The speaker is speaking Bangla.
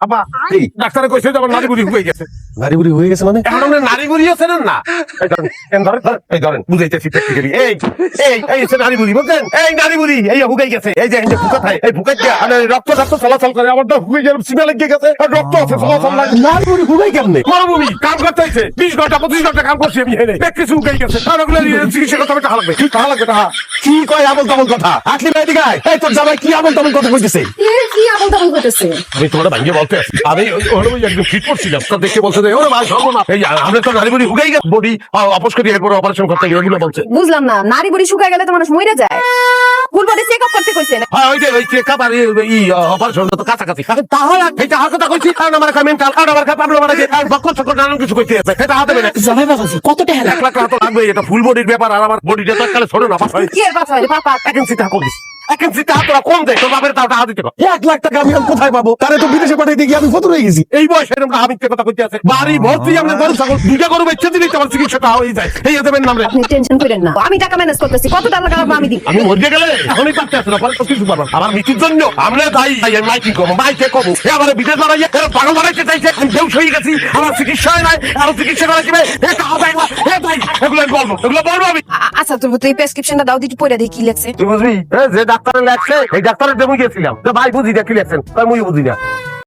আপা এই ডাক্তারে কইছে যে আমার নারী বুড়ি হয়ে গেছে। নারী বুড়ি হয়ে গেছে মানে? এখন আপনি নারী বুড়ি আছেন না? এই ধরেন, এই ধরেন বুঝাইতেছি প্র্যাকটিক্যালি। এই এই এই হচ্ছে নারী বুড়ি, বুঝছেন? এই নারী বুড়ি এই হুকাই গেছে। এই যে ফুকা থাকে, এই ফুকাই দিয়ে মানে রক্ত চলাচল করে। আমার তো হুকাই গেল, সিমা লেগে গেছে, আর রক্ত আছে চলাচল লাগে। নারী বুড়ি হুকাই কেমনে? মরুভূমি কাম করতে হয়েছে 20 ঘন্টা 25 ঘন্টা কাম করছি আমি এনে কিছু হুকাই গেছে। আর ওগুলো চিকিৎসা করতে হবে, টাকা লাগবে, টাকা লাগবে, টাকা। কি কয় আমল তামল কথা? আসলি ভাই দিকে আয়। এই তোর জামাই কি আমল তামল কথা কইতেছে? কি আবল তাবল করতেছে? আমি তোমার ভাঙ্গে বলতে আছি, আমি ওই একদম ফিট করছিলাম, তো দেখে বলছে যে ওরে ভাই সর্বনাশ, এই আমরা তো নারী বুড়ি হুকাই গেছে, বডি অপস করে এরপরে অপারেশন করতে গিয়ে এগুলো বলছে। বুঝলাম না, নারী বুড়ি শুকায় গেলে তো মানুষ মরে যায়। ফুল বডি চেক আপ করতে কইছে না? হ্যাঁ ওই যে ওই চেকআপ আর এই অপারেশন তো কাছাকাছি। তাহলে এইটা আর কথা কইছি, কারণ আমার মেন্টাল, কারণ আমার প্রবলেম আছে, আর বকর সকর নানান কিছু কইতে আছে, এটা হাতে বেনে জামাই বাবা কত টাকা 1 লাখ টাকা তো লাগবে। এটা ফুল বডির ব্যাপার, আর আমার বডিটা তো এককালে ছোট না, কি এর পাপা রে পাপা? একেন্সি টাকা কম দিস, একেন্সি টাকা তোরা কম দেয়, তোর বাপের টাকা দিতে কর। 1 লাখ টাকা আমি কোথায় পাবো? তারে তো বিদেশে পাঠাইতে গিয়ে আমি ফতুর হয়ে গেছি। এই বয়সে এরকম হামিদকে কথা কইতে আছে, বাড়ি ভর্তি আমরা গরু ছাগল, 2টা গরু বেচে দিলেই তোমার চিকিৎসাটা হয়ে যায়। এই দেবেন নাম রে। আপনি টেনশন করেন না, আমি টাকা ম্যানেজ করতেছি। কত টাকা লাগবে আমি দিই। আমি মরে গেলে এখনই পারতে আসো না, পরে তো কিছু পারবো না। আমার মৃত্যুর জন্য আমরা দায়ী। মাইকি কমো, মাইকে কমো, আবার বিদেশ বাড়াইয়া এরা পাগল বানাইতে চাইছে। আমি বেউস হয়ে গেছি, আমার চিকিৎসা হয় নাই, আরো চিকিৎসা করা যাবে। এগুলো বলবো, এগুলো বলবো আমি। আচ্ছা তুমি তো এই প্রেসক্রিপশনটা দাও, দিতে পড়ে দেখি কি লেখছে। তুই বুঝবি যে ডাক্তারের লেখছে, এই ডাক্তারের জন্য গেছিলাম, তো ভাই বুঝি না কি লেখছেন, তাই মুই বুঝি না।